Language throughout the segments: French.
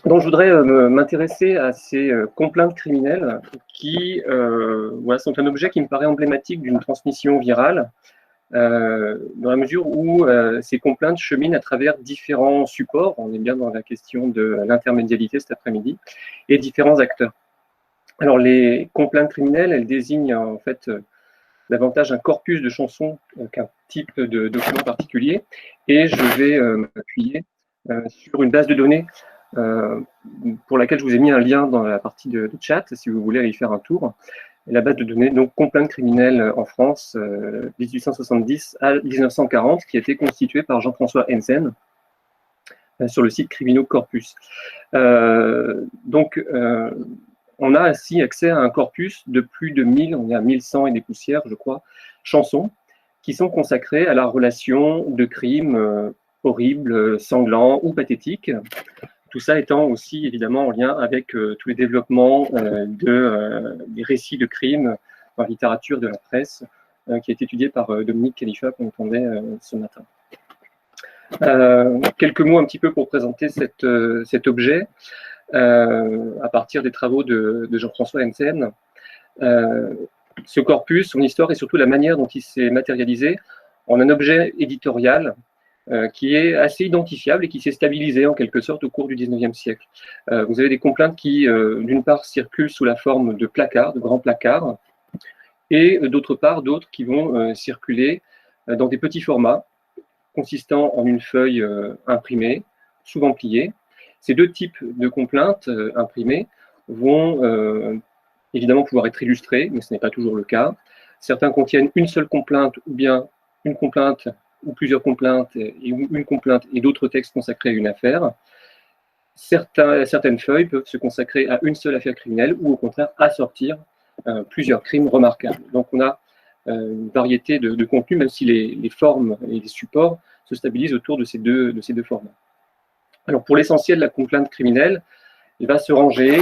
Donc, je voudrais m'intéresser à ces complaintes criminelles qui voilà, sont un objet qui me paraît emblématique d'une transmission virale, dans la mesure où ces complaintes cheminent à travers différents supports, on est bien dans la question de l'intermédialité cet après-midi, et différents acteurs. Alors, les complaintes criminelles, elles désignent en fait davantage un corpus de chansons qu'un type de document particulier, et je vais m'appuyer sur une base de données pour laquelle je vous ai mis un lien dans la partie de chat, si vous voulez aller y faire un tour. Et la base de données, donc complaintes criminelles en France, 1870 à 1940, qui a été constituée par Jean-François Hensen sur le site Criminaux Corpus. On a ainsi accès à un corpus de plus de 1000, on est à 1100 et des poussières, je crois, chansons qui sont consacrées à la relation de crimes horribles, sanglants ou pathétiques. Tout ça étant aussi évidemment en lien avec tous les développements des récits de crimes dans la littérature de la presse, qui est étudié par Dominique Khalifa, qu'on entendait ce matin. Quelques mots un petit peu pour présenter cet objet, à partir des travaux de Jean-François Hensen. Ce corpus, son histoire et surtout la manière dont il s'est matérialisé en un objet éditorial qui est assez identifiable et qui s'est stabilisé en quelque sorte au cours du XIXe siècle. Vous avez des complaintes qui, d'une part, circulent sous la forme de placards, de grands placards, et d'autre part, d'autres qui vont circuler dans des petits formats, consistant en une feuille imprimée, souvent pliée. Ces deux types de complaintes imprimées vont évidemment pouvoir être illustrées, mais ce n'est pas toujours le cas. Certains contiennent une seule complainte ou bien une complainte ou plusieurs complaintes et une complainte et d'autres textes consacrés à une affaire. Certaines feuilles peuvent se consacrer à une seule affaire criminelle ou au contraire assortir plusieurs crimes remarquables. Donc on a une variété de contenus, même si les formes et les supports se stabilisent autour de ces deux formats. Alors pour l'essentiel, la complainte criminelle, il va se ranger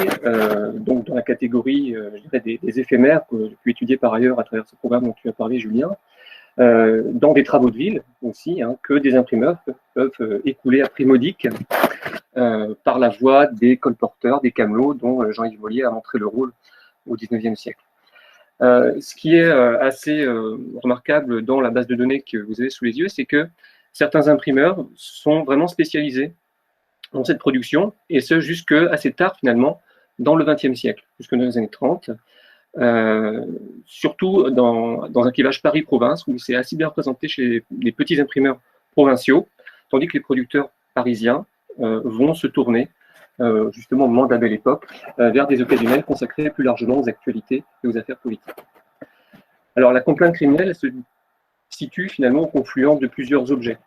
donc dans la catégorie je dirais des éphémères que j'ai pu étudier par ailleurs à travers ce programme dont tu as parlé, Julien, dans des travaux de ville aussi, que des imprimeurs peuvent écouler à prix modique par la voie des colporteurs, des camelots, dont Jean-Yves Mollier a montré le rôle au XIXe siècle. Ce qui est assez remarquable dans la base de données que vous avez sous les yeux, c'est que certains imprimeurs sont vraiment spécialisés dans cette production, et ce jusque assez tard finalement, dans le XXe siècle, jusque dans les années 30. Surtout dans un clivage Paris-Province, où c'est assez bien représenté chez les petits imprimeurs provinciaux, tandis que les producteurs parisiens vont se tourner, justement au moment de la Belle Époque, vers des occasionnels consacrés plus largement aux actualités et aux affaires politiques. Alors la complainte criminelle se situe finalement au confluent de plusieurs objets.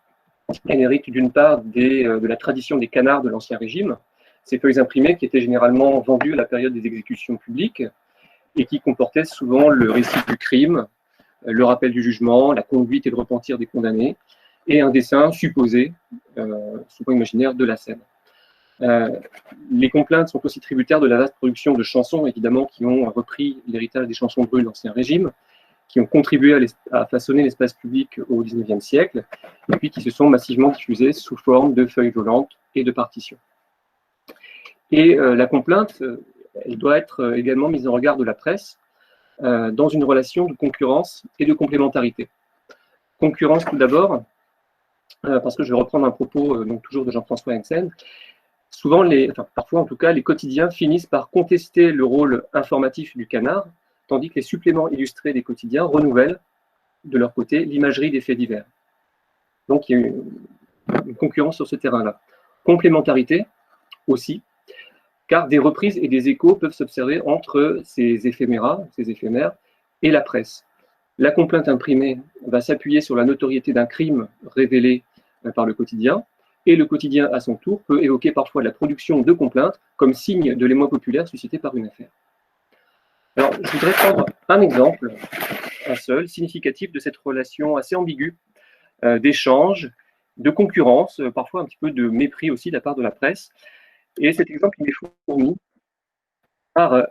Elle hérite d'une part de la tradition des canards de l'Ancien Régime, ces feuilles imprimées qui étaient généralement vendues à la période des exécutions publiques, et qui comportait souvent le récit du crime, le rappel du jugement, la conduite et le repentir des condamnés, et un dessin supposé, souvent imaginaire, de la scène. Les complaintes sont aussi tributaires de la vaste production de chansons, évidemment, qui ont repris l'héritage des chansons de rue de l'Ancien Régime, qui ont contribué à façonner l'espace public au XIXe siècle, et puis qui se sont massivement diffusées sous forme de feuilles volantes et de partitions. Et la complainte, elle doit être également mise en regard de la presse dans une relation de concurrence et de complémentarité. Concurrence tout d'abord, parce que je vais reprendre un propos donc toujours de Jean-François Hensen. Souvent, parfois en tout cas, les quotidiens finissent par contester le rôle informatif du canard, tandis que les suppléments illustrés des quotidiens renouvellent de leur côté l'imagerie des faits divers. Donc il y a une concurrence sur ce terrain-là. Complémentarité aussi, car des reprises et des échos peuvent s'observer entre ces éphémères, et la presse. La complainte imprimée va s'appuyer sur la notoriété d'un crime révélé par le quotidien, et le quotidien, à son tour, peut évoquer parfois la production de complaintes comme signe de l'émoi populaire suscité par une affaire. Alors, je voudrais prendre un exemple, un seul, significatif de cette relation assez ambiguë d'échange, de concurrence, parfois un petit peu de mépris aussi de la part de la presse. Et cet exemple, il est fourni par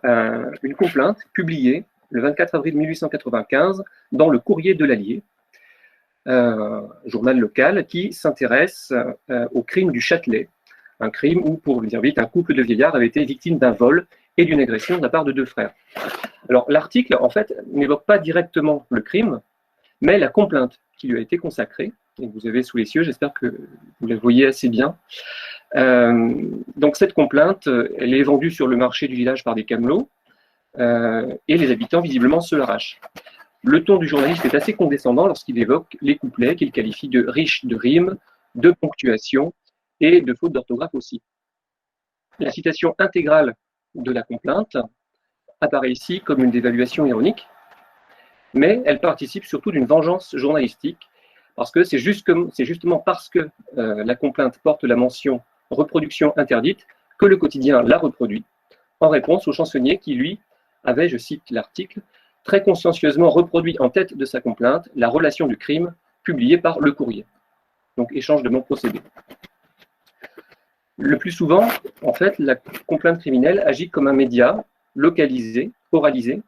une complainte publiée le 24 avril 1895 dans le Courrier de l'Allier, journal local qui s'intéresse au crime du Châtelet, un crime où, pour le dire vite, un couple de vieillards avait été victime d'un vol et d'une agression de la part de deux frères. Alors l'article, en fait, n'évoque pas directement le crime, mais la complainte qui lui a été consacrée, et que vous avez sous les yeux, j'espère que vous la voyez assez bien. Donc cette complainte, elle est vendue sur le marché du village par des camelots, et les habitants visiblement se l'arrachent. Le ton du journaliste est assez condescendant lorsqu'il évoque les couplets qu'il qualifie de riches de rimes, de ponctuation et de fautes d'orthographe aussi. La citation intégrale de la complainte apparaît ici comme une dévaluation ironique, mais elle participe surtout d'une vengeance journalistique, parce que c'est justement parce que la complainte porte la mention reproduction interdite que le quotidien la reproduit, en réponse au chansonnier qui, lui, avait, je cite l'article, très consciencieusement reproduit en tête de sa complainte la relation du crime publiée par Le Courrier. Donc échange de bons procédés. Le plus souvent, en fait, la complainte criminelle agit comme un média localisé, oralisé,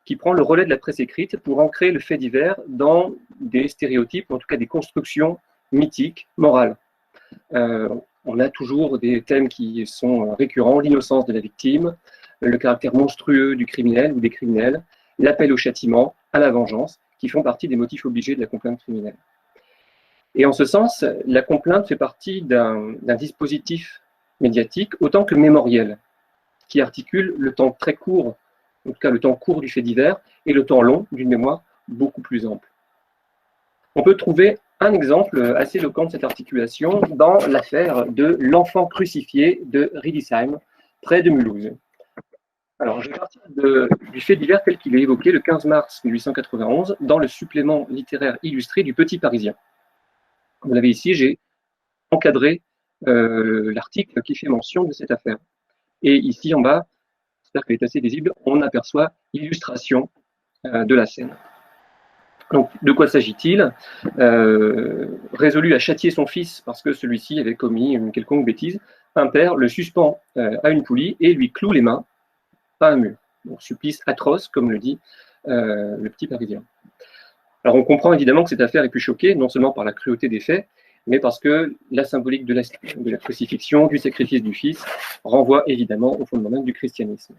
qui prend le relais de la presse écrite pour ancrer le fait divers dans des stéréotypes, en tout cas des constructions mythiques, morales. On a toujours des thèmes qui sont récurrents, l'innocence de la victime, le caractère monstrueux du criminel ou des criminels, l'appel au châtiment, à la vengeance, qui font partie des motifs obligés de la complainte criminelle. Et en ce sens, la complainte fait partie d'un dispositif médiatique autant que mémoriel, qui articule le temps très court, en tout cas le temps court du fait divers, et le temps long d'une mémoire beaucoup plus ample. On peut trouver un exemple assez éloquent de cette articulation dans l'affaire de l'enfant crucifié de Riedisheim, près de Mulhouse. Alors, je vais partir du fait divers tel qu'il est évoqué le 15 mars 1891 dans le supplément littéraire illustré du Petit Parisien. Vous l'avez ici, j'ai encadré l'article qui fait mention de cette affaire. Et ici en bas, j'espère qu'elle est assez visible, on aperçoit l'illustration de la scène. Donc, de quoi s'agit-il? Résolu à châtier son fils parce que celui-ci avait commis une quelconque bêtise, un père le suspend à une poulie et lui cloue les mains à un mur. Donc, supplice atroce, comme le dit le Petit Parisien. Alors, on comprend évidemment que cette affaire est plus choquée, non seulement par la cruauté des faits, mais parce que la symbolique de la crucifixion, du sacrifice du Fils, renvoie évidemment au fondement même du christianisme.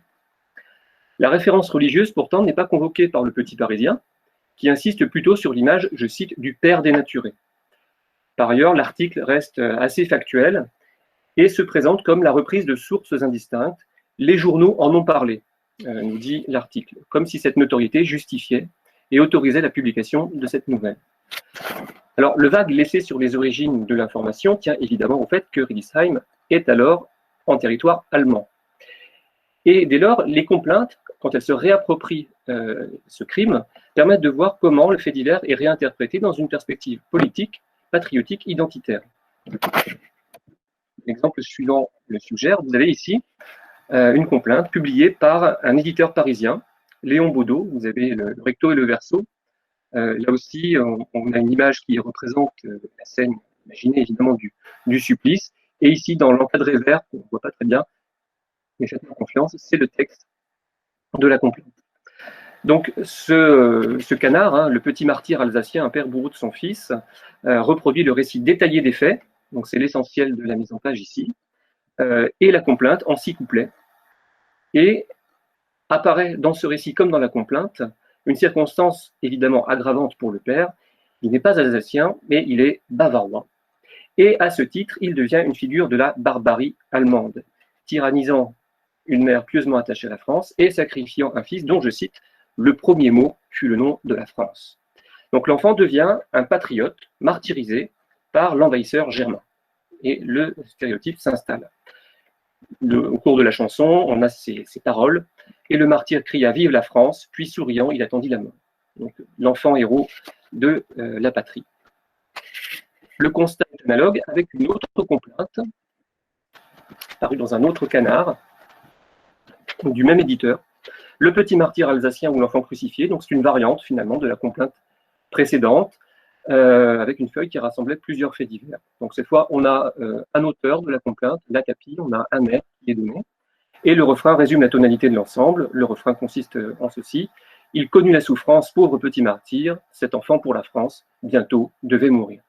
La référence religieuse, pourtant, n'est pas convoquée par le Petit Parisien, qui insiste plutôt sur l'image, je cite, du Père dénaturé. Par ailleurs, l'article reste assez factuel et se présente comme la reprise de sources indistinctes. Les journaux en ont parlé, nous dit l'article, comme si cette notoriété justifiait et autorisait la publication de cette nouvelle. Alors, le vague laissé sur les origines de l'information tient évidemment au fait que Riedisheim est alors en territoire allemand. Et dès lors, les complaintes, quand elles se réapproprient ce crime, permettent de voir comment le fait divers est réinterprété dans une perspective politique, patriotique, identitaire. L'exemple suivant le suggère, vous avez ici une complainte publiée par un éditeur parisien, Léon Baudot, vous avez le recto et le verso. Là aussi, on a une image qui représente la scène, imaginez évidemment, du supplice. Et ici, dans l'encadré vert, on ne voit pas très bien, mais faites-moi confiance, c'est le texte de la complainte. Donc, ce canard, hein, le petit martyr alsacien, un père bourreau de son fils, reproduit le récit détaillé des faits, donc c'est l'essentiel de la mise en page ici, et la complainte en 6 couplets. Et apparaît dans ce récit comme dans la complainte une circonstance évidemment aggravante pour le père. Il n'est pas alsacien, mais il est bavarois. Et à ce titre, il devient une figure de la barbarie allemande, tyrannisant une mère pieusement attachée à la France et sacrifiant un fils dont, je cite, le premier mot fut le nom de la France. Donc l'enfant devient un patriote martyrisé par l'envahisseur germain. Et le stéréotype s'installe. Au cours de la chanson, on a ces paroles. Et le martyr cria « Vive la France !» puis souriant, il attendit la mort. Donc l'enfant héros de la patrie. Le constat est analogue avec une autre complainte, parue dans un autre canard, du même éditeur, Le petit martyr alsacien ou l'enfant crucifié. Donc c'est une variante finalement de la complainte précédente, avec une feuille qui rassemblait plusieurs faits divers. Donc cette fois, on a un auteur de la complainte, l'acapi, on a un air qui est donné, et le refrain résume la tonalité de l'ensemble. Le refrain consiste en ceci: il connut la souffrance, pauvre petit martyr, cet enfant pour la France, bientôt devait mourir.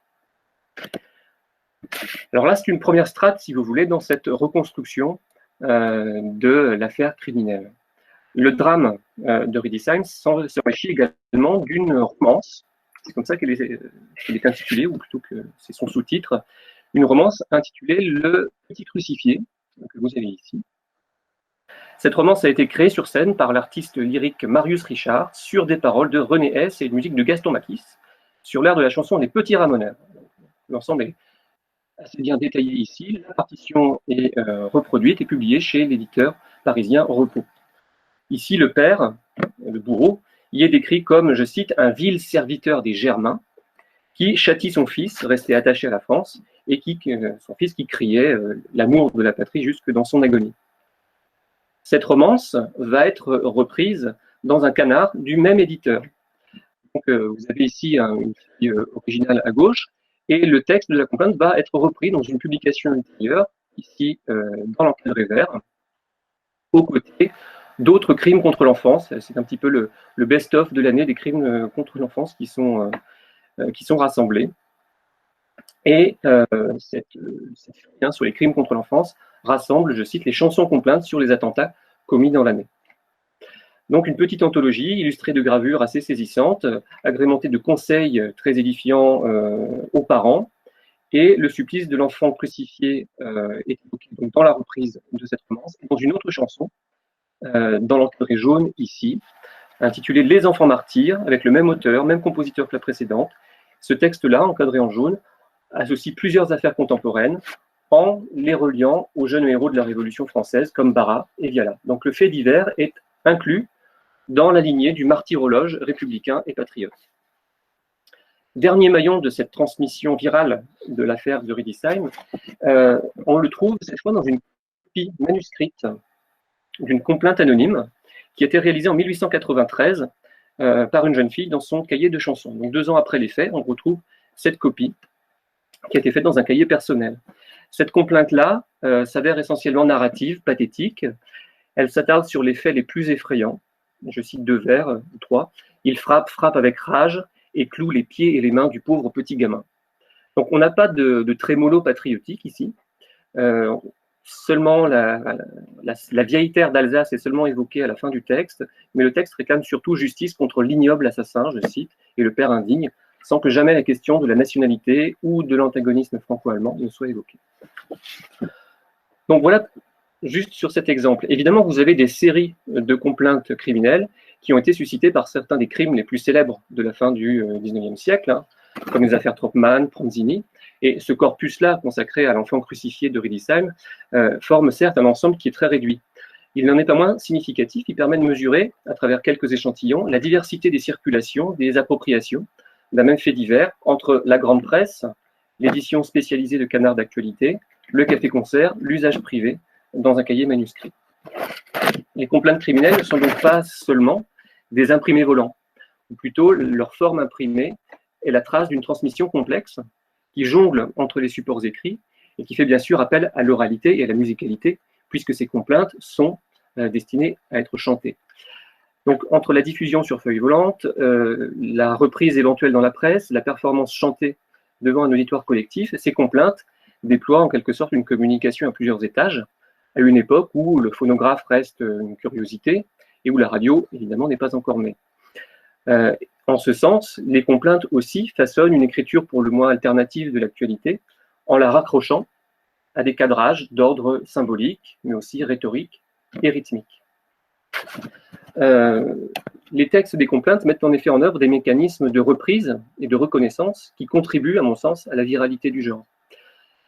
Alors là, c'est une première strate, si vous voulez, dans cette reconstruction de l'affaire criminelle. Le drame de Riedisheim s'enrichit également d'une romance, c'est comme ça qu'elle est intitulée, ou plutôt que c'est son sous-titre, une romance intitulée Le Petit Crucifié, que vous avez ici. Cette romance a été créée sur scène par l'artiste lyrique Marius Richard sur des paroles de René Hess et une musique de Gaston Makis sur l'air de la chanson Les Petits Ramoneurs. L'ensemble est assez bien détaillé ici. La partition est reproduite et publiée chez l'éditeur parisien Repos. Ici, le père, le bourreau, y est décrit comme, je cite, un vil serviteur des Germains qui châtie son fils, resté attaché à la France, et son fils qui criait l'amour de la patrie jusque dans son agonie. Cette romance va être reprise dans un canard du même éditeur. Donc, vous avez ici une fille originale à gauche, et le texte de la complainte va être repris dans une publication ultérieure, ici dans l'encadré vert, aux côtés d'autres crimes contre l'enfance. C'est un petit peu le best-of de l'année des crimes contre l'enfance qui sont rassemblés. Et cette fille sur les crimes contre l'enfance rassemble, je cite, les chansons complaintes sur les attentats commis dans l'année. Donc une petite anthologie illustrée de gravures assez saisissantes, agrémentée de conseils très édifiants aux parents, et le supplice de l'enfant crucifié est évoqué donc dans la reprise de cette romance, et dans une autre chanson, dans l'encadré jaune ici, intitulée Les enfants martyrs, avec le même auteur, même compositeur que la précédente. Ce texte-là, encadré en jaune, associe plusieurs affaires contemporaines en les reliant aux jeunes héros de la Révolution française comme Barras et Viala. Donc le fait divers est inclus dans la lignée du martyrologe républicain et patriote. Dernier maillon de cette transmission virale de l'affaire de Riedisheim, on le trouve cette fois dans une copie manuscrite d'une complainte anonyme qui a été réalisée en 1893 par une jeune fille dans son cahier de chansons. Donc 2 ans après les faits, on retrouve cette copie qui a été faite dans un cahier personnel. Cette complainte-là s'avère essentiellement narrative, pathétique. Elle s'attarde sur les faits les plus effrayants. Je cite 2 vers, 3. Il frappe avec rage et cloue les pieds et les mains du pauvre petit gamin. Donc on n'a pas de trémolo patriotique ici. Seulement la vieille terre d'Alsace est seulement évoquée à la fin du texte, mais le texte réclame surtout justice contre l'ignoble assassin, je cite, et le père indigne, sans que jamais la question de la nationalité ou de l'antagonisme franco-allemand ne soit évoquée. Donc voilà, juste sur cet exemple. Évidemment, vous avez des séries de complaintes criminelles qui ont été suscitées par certains des crimes les plus célèbres de la fin du XIXe siècle, hein, comme les affaires Troppmann, Pranzini. Et ce corpus-là, consacré à l'enfant crucifié de Riedisheim, forme certes un ensemble qui est très réduit. Il n'en est pas moins significatif, il permet de mesurer, à travers quelques échantillons, la diversité des circulations, des appropriations d'un même fait divers entre la grande presse, l'édition spécialisée de canards d'actualité, le café-concert, l'usage privé dans un cahier manuscrit. Les complaintes criminelles ne sont donc pas seulement des imprimés volants, ou plutôt leur forme imprimée est la trace d'une transmission complexe qui jongle entre les supports écrits et qui fait bien sûr appel à l'oralité et à la musicalité, puisque ces complaintes sont destinées à être chantées. Donc, entre la diffusion sur feuille volante, la reprise éventuelle dans la presse, la performance chantée devant un auditoire collectif, ces complaintes déploient en quelque sorte une communication à plusieurs étages, à une époque où le phonographe reste une curiosité et où la radio, évidemment, n'est pas encore née. En ce sens, les complaintes aussi façonnent une écriture pour le moins alternative de l'actualité en la raccrochant à des cadrages d'ordre symbolique, mais aussi rhétorique et rythmique. Les textes des complaintes mettent en effet en œuvre des mécanismes de reprise et de reconnaissance qui contribuent, à mon sens, à la viralité du genre.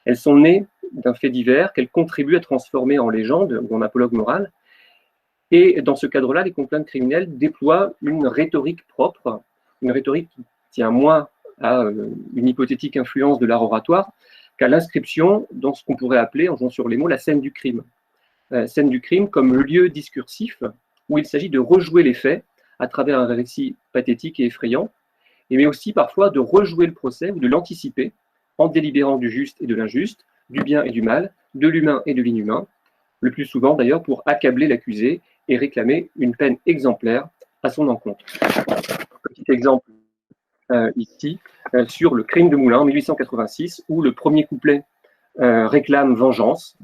Elles sont nées d'un fait divers qu'elles contribuent à transformer en légende ou en apologue moral. Et dans ce cadre-là, les complaintes criminelles déploient une rhétorique propre, une rhétorique qui tient moins à une hypothétique influence de l'art oratoire qu'à l'inscription dans ce qu'on pourrait appeler, en jouant sur les mots, la scène du crime. Scène du crime comme lieu discursif où il s'agit de rejouer les faits à travers un récit pathétique et effrayant, mais aussi parfois de rejouer le procès ou de l'anticiper en délibérant du juste et de l'injuste, du bien et du mal, de l'humain et de l'inhumain, le plus souvent d'ailleurs pour accabler l'accusé et réclamer une peine exemplaire à son encontre. Petit exemple ici, sur le crime de Moulins en 1886, où le premier couplet réclame vengeance.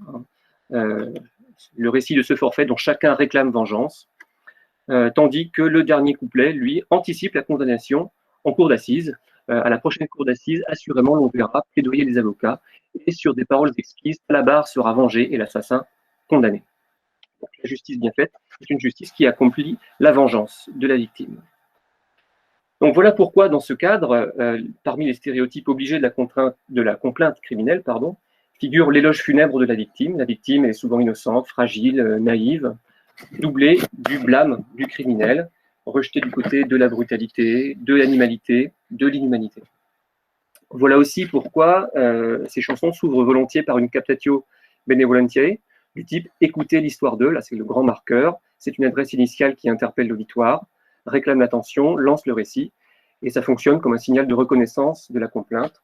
Le récit de ce forfait dont chacun réclame vengeance, tandis que le dernier couplet, lui, anticipe la condamnation en cour d'assises. À la prochaine cour d'assises, assurément, l'on verra plaidoyer les avocats, et sur des paroles exquises, la barre sera vengée et l'assassin condamné. Donc, la justice bien faite, c'est une justice qui accomplit la vengeance de la victime. Donc voilà pourquoi, dans ce cadre, parmi les stéréotypes obligés de la complainte criminelle, figure l'éloge funèbre de la victime. La victime est souvent innocente, fragile, naïve, doublée du blâme du criminel, rejetée du côté de la brutalité, de l'animalité, de l'inhumanité. Voilà aussi pourquoi ces chansons s'ouvrent volontiers par une captatio benevolentiae, du type « Écoutez l'histoire d'eux », là c'est le grand marqueur, c'est une adresse initiale qui interpelle l'auditoire, réclame l'attention, lance le récit, et ça fonctionne comme un signal de reconnaissance de la complainte,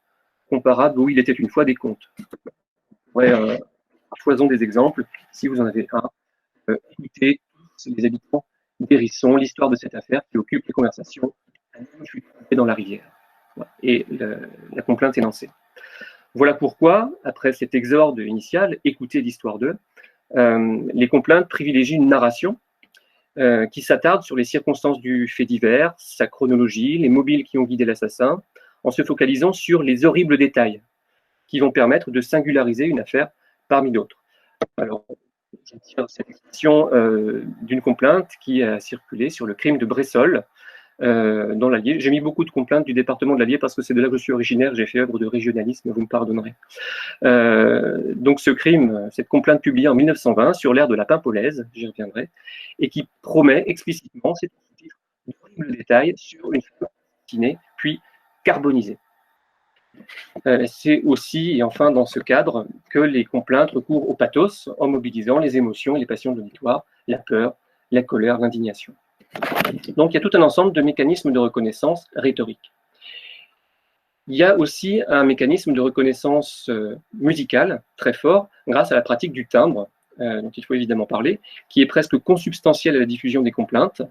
comparable où il était une fois des contes. Ouais, choisons des exemples, si vous en avez un. Écoutez, les habitants d'Hérisson, l'histoire de cette affaire qui occupe les conversations. Un homme fut tombé dans la rivière. Et la complainte est lancée. Voilà pourquoi, après cet exorde initial, écoutez l'histoire d'eux, les complaintes privilégient une narration qui s'attarde sur les circonstances du fait divers, sa chronologie, les mobiles qui ont guidé l'assassin, en se focalisant sur les horribles détails qui vont permettre de singulariser une affaire parmi d'autres. Alors, je tire cette expression d'une complainte qui a circulé sur le crime de Bressol, dans l'Allier. J'ai mis beaucoup de complaintes du département de l'Allier parce que c'est de là que je suis originaire, j'ai fait œuvre de régionalisme, vous me pardonnerez. Donc ce crime, cette complainte publiée en 1920 sur l'aire de la Paimpolaise, j'y reviendrai, et qui promet explicitement, c'est un titre, d'horribles détails sur une femme assassinée, puis carbonisée. C'est aussi, et enfin dans ce cadre, que les complaintes recourent au pathos en mobilisant les émotions et les passions de l'auditoire, la peur, la colère, l'indignation. Donc il y a tout un ensemble de mécanismes de reconnaissance rhétorique. Il y a aussi un mécanisme de reconnaissance musicale très fort grâce à la pratique du timbre, dont il faut évidemment parler, qui est presque consubstantiel à la diffusion des complaintes.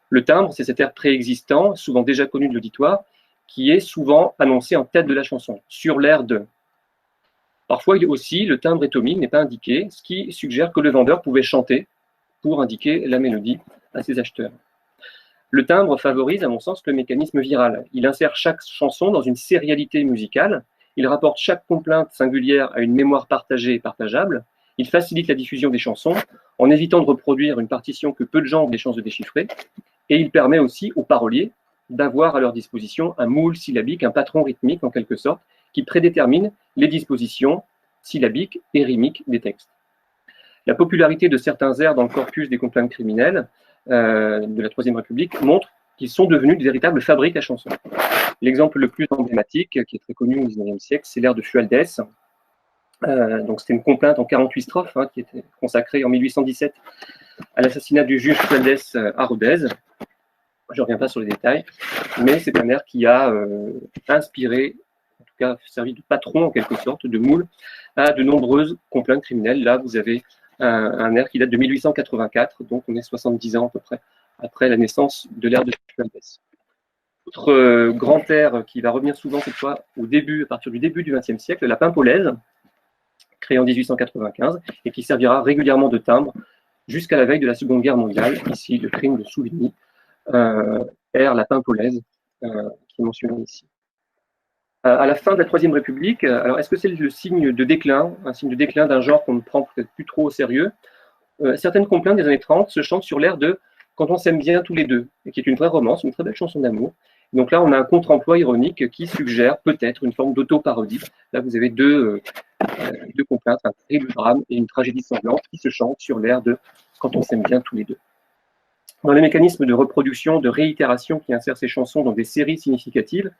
Le timbre, c'est cet air préexistant, souvent déjà connu de l'auditoire, qui est souvent annoncé en tête de la chanson, sur l'air de. Parfois aussi, le timbre étomique n'est pas indiqué, ce qui suggère que le vendeur pouvait chanter pour indiquer la mélodie à ses acheteurs. Le timbre favorise, à mon sens, le mécanisme viral. Il insère chaque chanson dans une sérialité musicale, il rapporte chaque complainte singulière à une mémoire partagée et partageable, il facilite la diffusion des chansons en évitant de reproduire une partition que peu de gens ont des chances de déchiffrer, et il permet aussi aux paroliers d'avoir à leur disposition un moule syllabique, un patron rythmique en quelque sorte, qui prédétermine les dispositions syllabiques et rythmiques des textes. La popularité de certains airs dans le corpus des complaintes criminelles de la Troisième République montre qu'ils sont devenus de véritables fabriques à chansons. L'exemple le plus emblématique, qui est très connu au XIXe siècle, c'est l'air de Fualdès. Donc c'était une complainte en 48 strophes, qui était consacrée en 1817 à l'assassinat du juge Fualdès à Rodez. Je ne reviens pas sur les détails, mais c'est un air qui a inspiré, en tout cas servi de patron en quelque sorte, de moule à de nombreuses complaintes criminelles. Là, vous avez un air qui date de 1884, donc on est 70 ans à peu près après la naissance de l'ère de Fualdès. Autre grand air qui va revenir souvent cette fois à partir du début du XXe siècle, la Paimpolaise, créée en 1895 et qui servira régulièrement de timbre jusqu'à la veille de la Seconde Guerre mondiale. Ici, le crime de Souvigny, air la Paimpolaise, qui est mentionné ici. À la fin de la Troisième République, alors est-ce que c'est le signe de déclin, un signe de déclin d'un genre qu'on ne prend peut-être plus trop au sérieux? Certaines complaintes des années 30 se chantent sur l'air de Quand on s'aime bien tous les deux, et qui est une vraie romance, une très belle chanson d'amour. Donc là, on a un contre-emploi ironique qui suggère peut-être une forme d'auto-parodie. Là, vous avez deux complaintes, un terrible drame et une tragédie sanglante qui se chantent sur l'air de Quand on s'aime bien tous les deux. Dans les mécanismes de reproduction, de réitération qui insèrent ces chansons dans des séries significatives,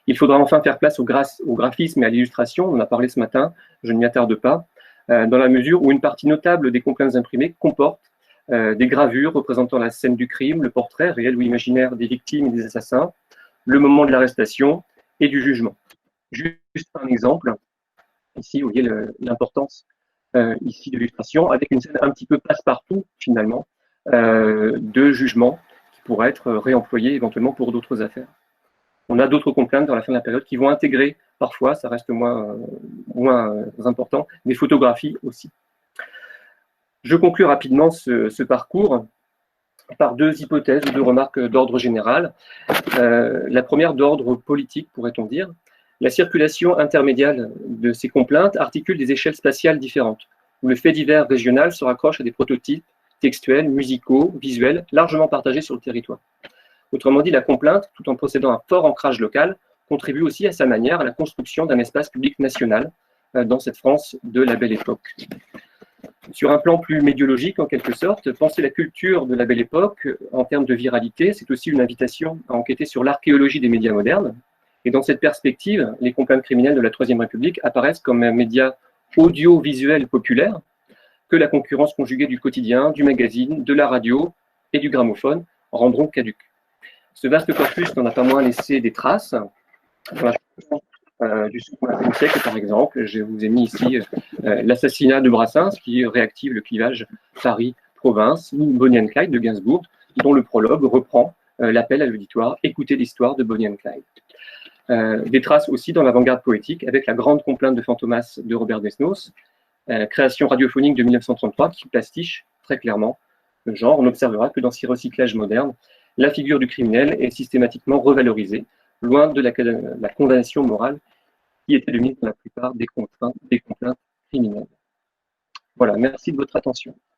il faudra enfin faire place au graphisme et à l'illustration. On en a parlé ce matin, je ne m'y attarde pas, dans la mesure où une partie notable des complaintes imprimées comporte des gravures représentant la scène du crime, le portrait réel ou imaginaire des victimes et des assassins, le moment de l'arrestation et du jugement. Juste un exemple, ici vous voyez l'importance ici de l'illustration, avec une scène un petit peu passe-partout finalement, de jugement qui pourrait être réemployé éventuellement pour d'autres affaires. On a d'autres complaintes dans la fin de la période qui vont intégrer, parfois, ça reste moins important, des photographies aussi. Je conclue rapidement ce parcours par deux hypothèses, deux remarques d'ordre général. La première d'ordre politique, pourrait-on dire. La circulation intermédiaire de ces complaintes articule des échelles spatiales différentes, où le fait divers régional se raccroche à des prototypes textuels, musicaux, visuels, largement partagés sur le territoire. Autrement dit, la complainte, tout en possédant un fort ancrage local, contribue aussi à sa manière à la construction d'un espace public national dans cette France de la Belle Époque. Sur un plan plus médiologique, en quelque sorte, penser la culture de la Belle Époque en termes de viralité, c'est aussi une invitation à enquêter sur l'archéologie des médias modernes. Et dans cette perspective, les complaintes criminelles de la Troisième République apparaissent comme un média audiovisuel populaire que la concurrence conjuguée du quotidien, du magazine, de la radio et du gramophone rendront caduques. Ce vaste corpus n'en a pas moins laissé des traces. Du XVIe siècle, par exemple, je vous ai mis ici l'assassinat de Brassens, qui réactive le clivage Paris-Province, ou Bonnie and Clyde de Gainsbourg, dont le prologue reprend l'appel à l'auditoire « Écoutez l'histoire de Bonnie and Clyde ». Des traces aussi dans l'avant-garde poétique, avec la grande complainte de Fantomas de Robert Desnos, création radiophonique de 1933, qui pastiche très clairement le genre. On observera que dans ces recyclages modernes, la figure du criminel est systématiquement revalorisée, loin de la condamnation morale qui était le mythe dans la plupart des complaintes criminelles. Voilà, merci de votre attention.